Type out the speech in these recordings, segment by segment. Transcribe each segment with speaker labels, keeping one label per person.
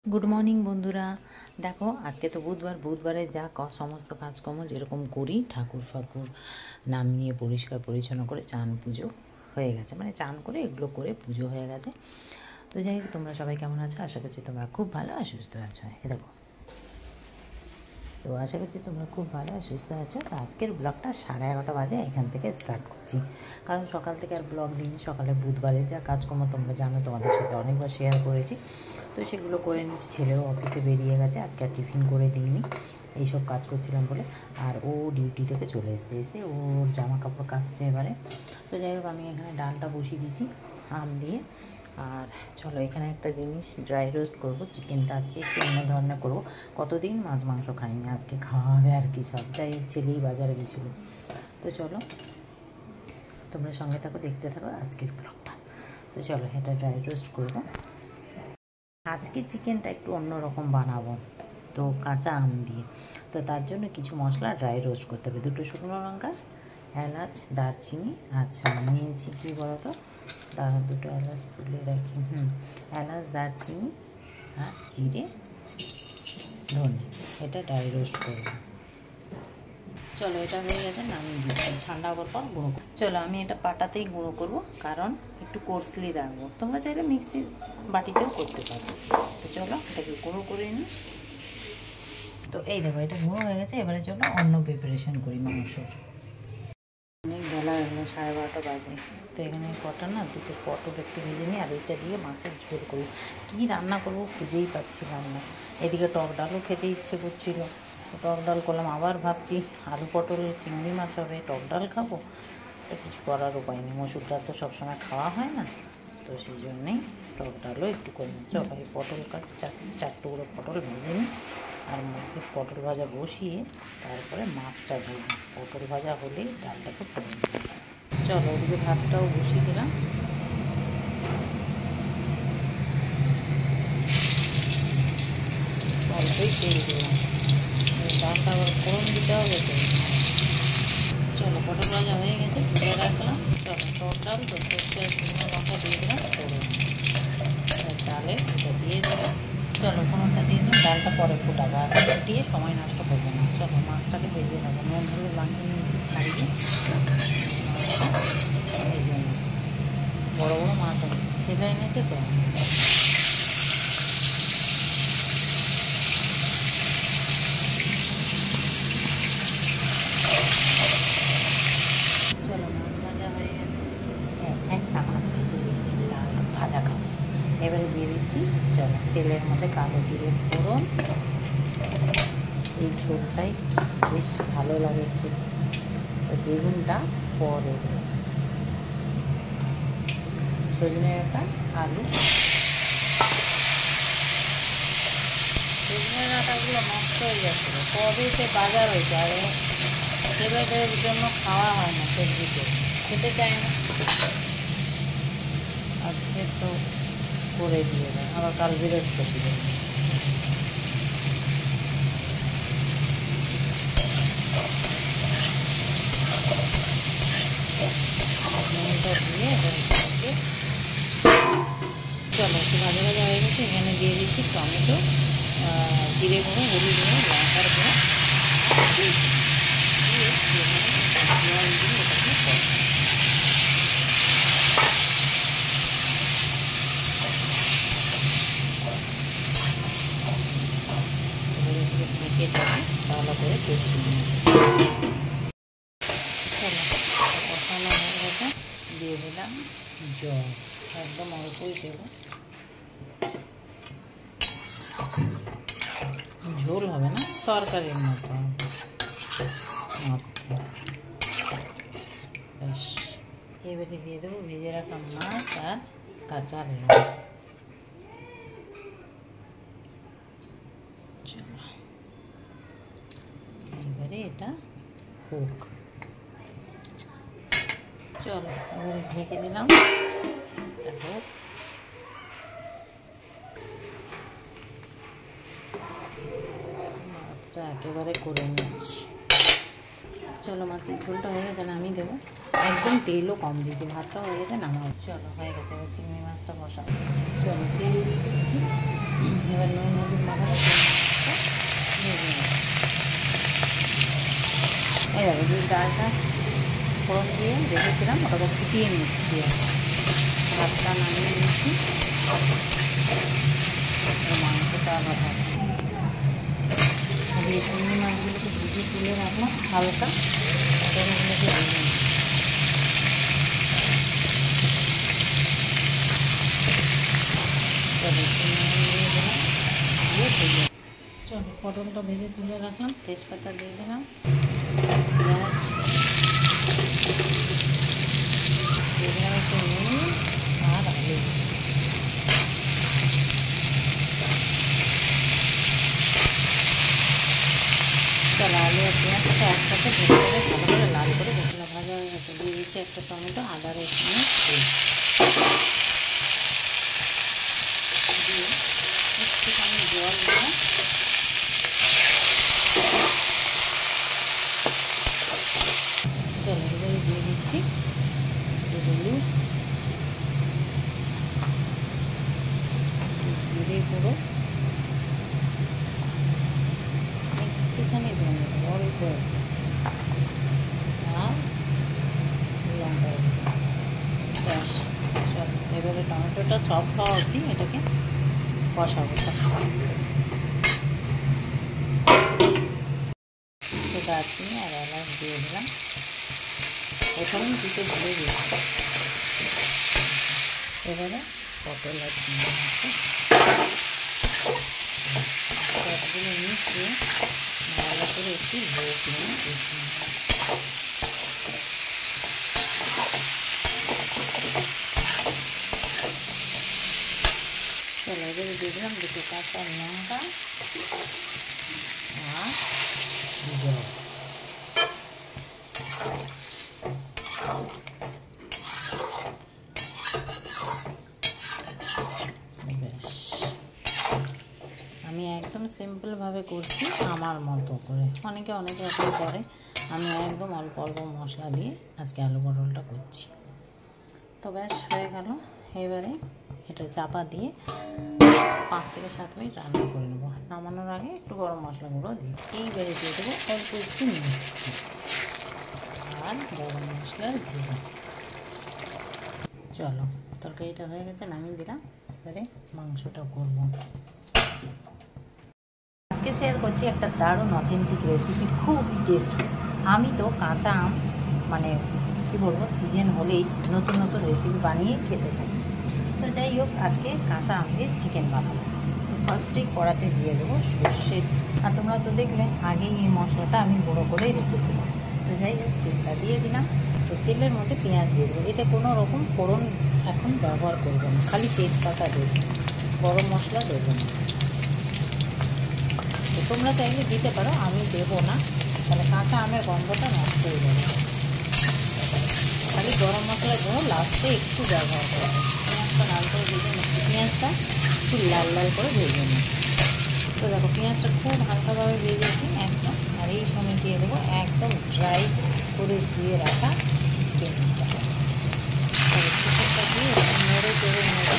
Speaker 1: Good morning বন্ধুরা। দেখো আজকে তো বুধবারে যা সমস্ত কাজকর্ম যেরকম করি, ঠাকুর ফাকুর নামিয়ে পরিষ্কার পরিচ্ছন্ন করে চান পুজো হয়ে গেছে, মানে চান করে এগুলো করে পুজো হয়ে গেছে। তো যাই হোক, তোমরা সবাই কেমন আছো? আশা করছি তোমরা খুব ভালো আর সুস্থ আছো। দেখো, তো আশা করছি তোমরা খুব ভালো আর সুস্থ আছো। তো আজকের ব্লগটা 11:30 বাজে এখান থেকে স্টার্ট করছি, কারণ সকাল থেকে আর ব্লগ দিইনি। সকালে বুধবারে যা কাজকর্ম তোমরা জানো, তোমাদের সাথে অনেকবার শেয়ার করেছি, তো সেগুলো করে নিচ্ছি। ছেলেও অফিসে বেরিয়ে গেছে, আজকে আর টিফিন করে দিইনি, এইসব কাজ করছিলাম বলে। আর ও ডিউটি থেকে চলে এসে ওর জামা কাপড় কাচছে এবারে। তো যাই হোক, আমি এখানে ডালটা বসিয়ে দিয়েছি আম দিয়ে। আর চলো, এখানে একটা জিনিস ড্রাই রোস্ট করবো। চিকেনটা আজকে একটু অন্য ধরনের করবো, কতদিন মাছ মাংস খাইনি, আজকে খাওয়া হবে আর কি সব। যাই হোক, ছেলেই বাজারে গেছিলো। তো চলো তোমরা সঙ্গে থাকো, দেখতে থাকো আজকের ব্লগটা। তো চলো, এটা ড্রাই রোস্ট করবো। আজকে চিকেনটা একটু অন্যরকম বানাবো, তো কাঁচা আম দিয়ে। তো তার জন্য কিছু মশলা ড্রাই রোস্ট করতে হবে। 2 শুকনো লঙ্কা, এলাচ, দারচিনি। আচ্ছা, নিয়েছি কি বলো তো, 2টো এলাচ তুলে রাখি। এলাচ, দারচিনি আর জিরে, ধনে। এটা ড্রাই রোস্ট করবো। চলো, এটা হয়ে গেছে, নামিয়ে দিচ্ছি। ঠান্ডা হওয়ার পর গুঁড়ো করবো। চলো, আমি এটা পাটাতেই গুঁড়ো করবো, কারণ একটু কোর্সলি রাখবো। তোমরা চাইলে মিক্সির বাটিতেও করতে পারো। তো চলো, এটাকে গুঁড়ো করে নিই। তো এই দেখো, এটা গুঁড়ো হয়ে গেছে। এবারে চলো অন্য প্রিপারেশন করি মাংসর। অনেক বেলা হয়ে গেলো, 12:30 বাজে। তো এখানে কটা না, 2টো পটল একটু ভেজে নিই, আর এইটা দিয়ে মাছের ঝোল করি। কী রান্না করবো খুঁজেই পাচ্ছিলাম না। এদিকে টক ডালও খেতে ইচ্ছে করছিল, টক ডাল করলাম। আবার ভাবছি আলু পটল চিংড়ি মাছ হবে, টক ডাল খাবো। তো কিছু করার উপায় নেই, মসুর ডাল তো সবসময় খাওয়া হয় না, তো সেই জন্যেই টক ডালও একটু করে নিচ্ছি। এই পটল কাজ 4 টুকরো পটল ভেজে নিই, আর মুখে পটল ভাজা বসিয়ে তারপরে মাছটা ভেজে। পটল ভাজা হলেই ডালটাকে করে নিই। চলো, ওদিকে ভাতটাও বসিয়ে দিলাম। অল্পই তেল দিলাম, ডালটা আবার ফোড়ন দিতে হবে তো। চলো, পটল ভাজা হয়ে গেছে, তুলে রাখলাম। চলো, টক ডাল তো সরষে শুকনো লঙ্কা দিয়ে দিলাম, ডালে এটা দিয়ে দেবো। চলো, ফোড়নটা দিয়ে দিলাম, ডালটা পরে ফুটাবো, আর ফুটিয়ে সময় নষ্ট করবো না। চলো, মাছটাকে ভেজে নেবো। নুন হলুদ মাখিয়ে নিয়েছি, ছাড়িয়ে ভেজে নেব। বড়ো বড়ো মাছ এনেছে, ছেলে এনেছে তো। চলো, মাছ ভাজা হয়ে গেছে। একটা মাছ ভেজে দিয়েছি, লাল ভাজা খাবো। এবারে দিয়ে দিচ্ছি, চলো, তেলের মধ্যে কালো জিরে ফোড়ন। এই ঝোলটাই বেশ ভালো লাগে খেতে। তো বেগুনটা পরে দেবো, সজনে ডাঁটা, আলু। সজনে ডাঁটাগুলো নষ্ট হয়ে যাচ্ছিলো, কবে সে বাজার হয়েছে, আর ছেলেদের জন্য খাওয়া হয় না, সবজিতে খেতে চায় না। আজকে তো করে দিয়ে দেয়, আবার কাল বৃহস্পতিবার। নুনটা দিয়ে চলো, একটু ভাজা ভাজা হয়ে গেছে। এখানে দিয়ে দিচ্ছি টমেটো, জিরে গুঁড়ো, হলুদ গুঁড়ো, লঙ্কার গুঁড়ো দিয়ে ঢেকে ঢেকে ভালো করে কষিয়ে নিই। চলো, কষানো হয়ে গেছে, দিয়ে দিলাম জল, একদম অল্পই দেবো। ঝোল হবে না, তরকারির মতো মাছ। ব্যাস, এবারে দিয়ে দেবো ভেজে রাখা মাছ আর কাঁচা লঙ্কা। চলো, এবারে এটা হোক। চলো, এবারে ঢেকে দিলাম, এটা হোক। মাছটা একেবারে করে নিচ্ছি। চলো, মাছের ঝোলটা হয়ে গেছে, নামিয়ে দেবো। একদম তেলও কম দিয়েছি। ভাতটা হয়ে গেছে, নামাও। চলো হয়ে গেছে, এবার চিংড়ি মাছটা বসাবো। চলো তেল দিয়ে দিচ্ছি, এবার নুন হলুদ মাখানো এই দেখো যে ডালটা ফোড়ন দিয়ে রেখেছিলাম ওটাকে ফুটিয়ে নিচ্ছি, ভাতটা নামিয়ে নিচ্ছি, মাংসটা আবার হবে। এই চিংড়ি মাছগুলোকে ভিজিয়ে তুলে রাখলাম হালকা, ওগুলোকে দিয়ে নিচ্ছি। চলো পটলটা ভেজে তুলে রাখলাম, তেজপাতা দিয়ে দিলাম, পেঁয়াজ দিয়ে দিলাম, একটু নুন আর আলু। চলো আলু আর পেঁয়াজটা একসাথে ভেজে করে ভালো করে লাল করে মশলা ভাজা হয়ে গেছে। দিয়ে দিচ্ছি একটা টমেটো, আদা রসুন দিয়ে একটুখানি জল দিয়ে চলো এবারে দিয়ে দিচ্ছি হলুদ, জিরে গুঁড়ো, একটুখানি ধনে অল্প আর লঙ্কা। ব্যাস চলো এবারে টমেটোটা সফট হওয়া অবধি এটাকে কষাবো। দারচিনি আর এলাচ দিয়ে দিলাম, প্রথমে দিতে ভুলে দিচ্ছি। এবারে পটল আর চিংড়ি মাছটা সবগুলো মিশিয়ে ভালো করে একটু লো ফ্লেমে কষিয়ে নেব। চলো এবারে দিয়ে দিলাম দুটো কাঁচা লঙ্কা আর জল। বেশ আমি একদম সিম্পলভাবে করছি আমার মতো করে, অনেকে অনেক রকম করে, আমি একদম অল্প অল্প মশলা দিয়ে আজকে আলু পটলটা করছি। তো ব্যাস হয়ে গেল। এবারে এটা চাপা দিয়ে 5 থেকে 7 মিনিট রান্না করে নেবো। নামানোর আগে একটু গরম মশলা গুঁড়ো দিই। এইবারে দিয়ে দেবো অল্প একটু মিষ্টি আর গরম মশলার গুঁড়ো। চলো তরকারিটা হয়ে গেছে, নামিয়ে দিলাম। এবারে মাংসটা করবো। আজকে শেয়ার করছি একটা দারুণ অথেন্টিক রেসিপি, খুবই টেস্টফুল। আমি তো কাঁচা আম মানে কী বলবো, সিজন হলেই নতুন নতুন রেসিপি বানিয়ে খেতে থাকি। তো যাই হোক, আজকে কাঁচা আম দিয়ে চিকেন বানাবো। তো ফার্স্টেই কড়াতে দিয়ে দেবো সর্ষে। আর তোমরা তো দেখলে আগেই এই মশলাটা আমি গুঁড়ো করেই রেখেছিলাম। তো যাই হোক, তেলটা দিয়ে দিলাম। তো তেলের মধ্যে পেঁয়াজ দিয়ে দেবো। এতে কোনো রকম ফোড়ন এখন ব্যবহার করবো না, খালি তেজপাতা দেবো, গরম মশলা দেবো না। তো তোমরা চাইলে দিতে পারো, আমি দেবো না, তাহলে কাঁচা আমের গন্ধটা নষ্ট হয়ে যাবে। খালি গরম মশলা গুঁড়ো লাস্টে একটু ব্যবহার করবো। পেঁয়াজটা লাল করে ভেজে নিচ্ছি, পেঁয়াজটা একটু লাল লাল করে ভেজে নিই। তো দেখো পেঁয়াজটা খুব হালকাভাবে ভেজেছি একদম। আর এই সময় দিয়ে দেবো একদম ড্রাই করে ধুয়ে রাখা চিকেনটা। চিকেনটা দিয়ে নেড়ে চেড়ে নেড়ে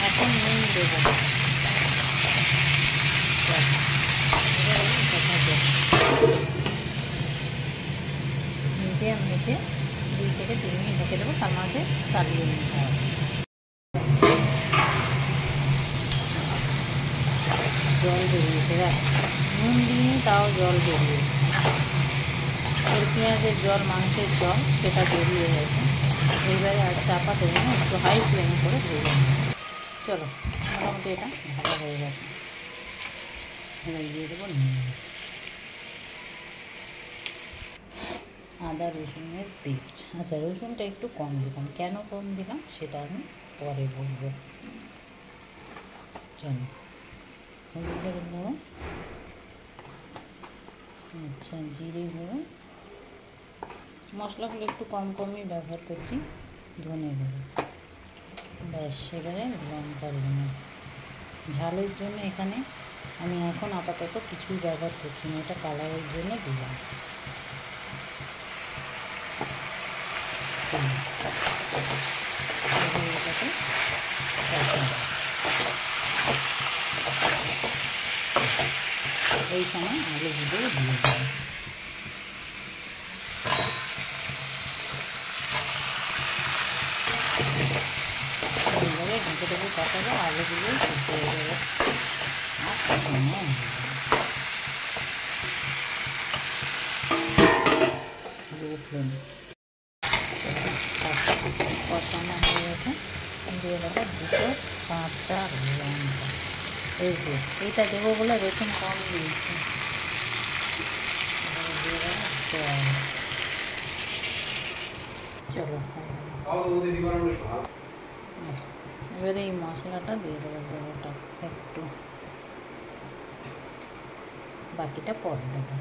Speaker 1: এখন নুন দেবো। মিডিয়াম রেখে 2 থেকে 3 মিনিট ঢেকে দেবো, তার মাঝে চালিয়ে নিতে হবে। জল বেরিয়েছে, দেখ নুন দিইনি তাও জল বেরিয়েছে। এর পেঁয়াজের জল, মাংসের জল সেটা বেরিয়ে গেছে। এইবারে আর চাপা দেবো না, একটু হাই ফ্লেম করে ভেজে নেব। চলো মোটামুটি এটা ভালো হয়ে গেছে। এবার দিয়ে দেবো নুন, আদা রসুনের পেস্ট। আচ্ছা রসুনটা একটু কম দিলাম, কেন কম দিলাম সেটা আমি পরে বলবো। চলো হলুদের গুঁড়ো, আচ্ছা জিরে গুঁড়ো, মশলাগুলো একটু কম কমই ব্যবহার করছি, ধনে গুঁড়ো। ব্যাস এবারে লঙ্কার গুঁড়ো। ঝালের জন্য এখানে আমি এখন আপাতত কিছুই ব্যবহার করছি না, এটা কালারের জন্য দিলাম। এই সময় আলুগুলো দিয়ে দেবো। এইভাবে ঢেকে ঢেকে কষাবো, আলুগুলো সিদ্ধ হয়ে যাবে আর কষানো কষানো হয়ে গেছে। দিয়ে দেবো দুটো কাঁচা লঙ্কা। এই যে এইটা দেবো বলে রসুন কম দিয়েছি। দিয়ে দেবো জল। চলো এবারে এই মশলাটা দিয়ে দেবো পুরোটা, একটু বাকিটা পরে দেবো।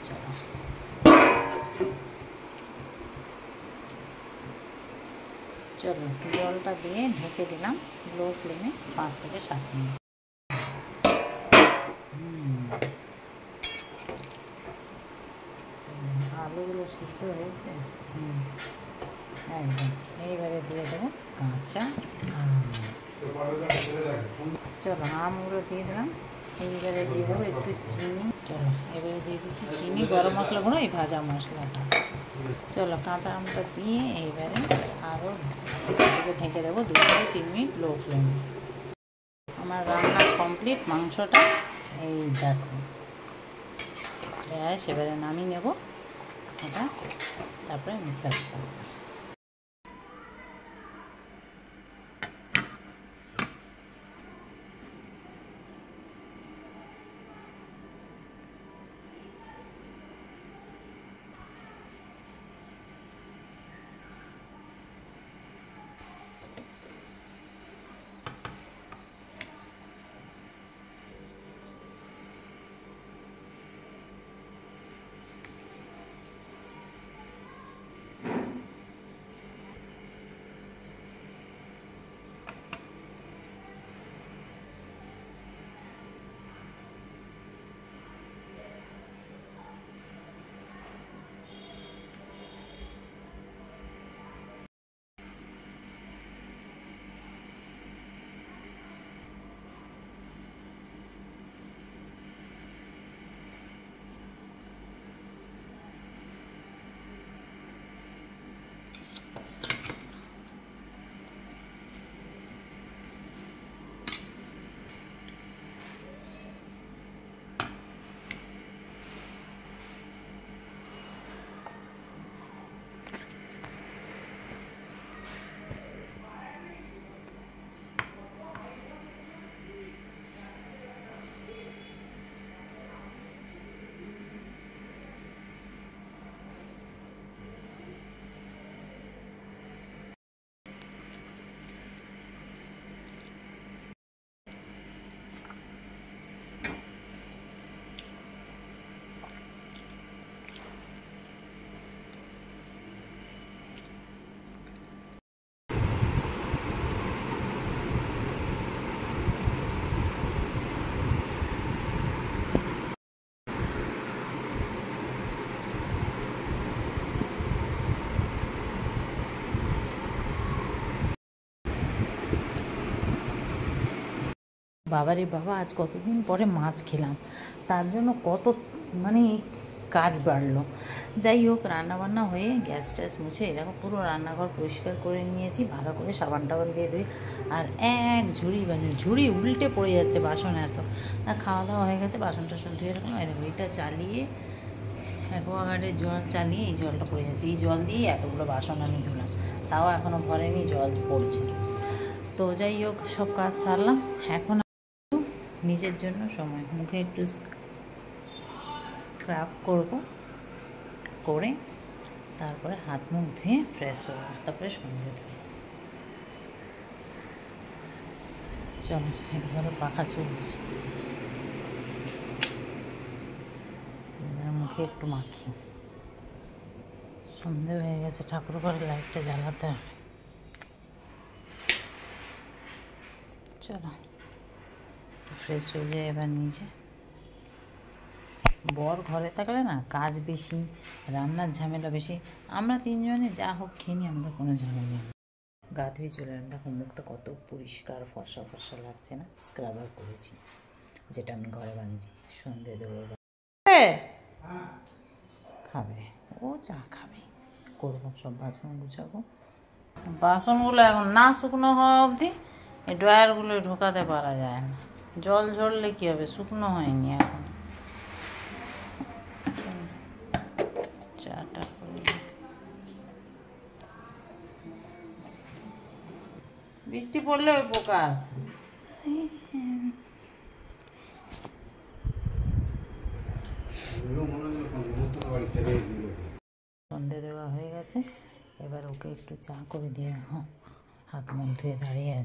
Speaker 1: চলো চলো জলটা দিয়ে ঢেকে দিলাম লো ফ্লেমে 5 থেকে 7 মিনিট। আলুগুলো সিদ্ধ হয়েছে একদম। এইবারে দিয়ে দেবো কাঁচা আম। চলো আমগুলো দিয়ে দিলাম। এইবারে দিয়ে দেবো একটু চিনি। চলো এবারে দিয়ে দিচ্ছি চিনি, গরম মশলা গুঁড়ো, এই ভাজা মশলাটা। চলো কাঁচা আমটা দিয়ে এইবারে আরও ঢেকে দেবো 2 থেকে 3 মিনিট লো ফ্লেমে। আমার রান্না কমপ্লিট। মাংসটা এই দেখো ব্যাস, এবারে নামিয়ে নেব এটা, তারপরে আমি সার্ভ করব। বাবারে বাবা, আজ কতদিন পরে মাছ খেলাম, তার জন্য কত মানে কাজ বাড়লো। যাই হোক, রান্নাবান্না হয়ে গ্যাস ট্যাস মুছে দেখো পুরো রান্নাঘর পরিষ্কার করে নিয়েছি, ভালো করে সাবান টাবান দিয়ে ধুই। আর এক ঝুড়ি বাসন, ঝুড়ি উল্টে পড়ে যাচ্ছে বাসন এত। আর খাওয়া দাওয়া হয়ে গেছে, বাসন টাসন ধুয়ে রাখলাম। এই দেখো এটা চালিয়ে অ্যাকোয়াগার্ডের জল চালিয়ে এই জলটা পড়ে যাচ্ছে, এই জল দিয়ে এতগুলো বাসন আমি ধুলাম, তাও এখনও ভরেনি, জল পড়ছে। তো যাই হোক, সব কাজ সারলাম। এখন নিজের জন্য সময়, মুখে একটু স্ক্রাব করব, করে তারপরে হাত মুখ ধুয়ে ফ্রেশ হবো, তারপরে সন্ধে দেবো। চলো একবারে পাখা চলছে, এবার মুখে একটু মাখি। সন্ধে হয়ে গেছে, ঠাকুর ঘরে লাইটটা জ্বালাতে হবে। চলো ফ্রেশ হয়ে যায় এবার নিজে। বর ঘরে থাকলে না কাজ বেশি, রান্নার ঝামেলা বেশি। আমরা তিনজনে যা হোক খেয়ে নিই, আমাদের কোনো ঝামেলা নেই। গা ধুয়ে চলে এলাম। দেখো মুখটা কত পরিষ্কার ফর্সা ফর্সা লাগছে না, স্ক্রাবার করেছি, যেটা আমি ঘরে বানিয়েছি। সন্ধে দেবো, খাবে ও, চা খাবে। করবো সব বাসন গুছাবো। বাসনগুলো এখন না শুকনো হওয়া অবধি এই ড্রয়ারগুলো ঢোকাতে পারা যায় না। জল ঝরলে কী হবে, শুকনো হয়নি এখন। চাটা বৃষ্টি পড়লে ওই পোকা আসে। সন্ধে দেওয়া হয়ে গেছে, এবার ওকে একটু চা করে দিয়ে হাত মুখ ধুয়ে দাঁড়িয়ে আছে।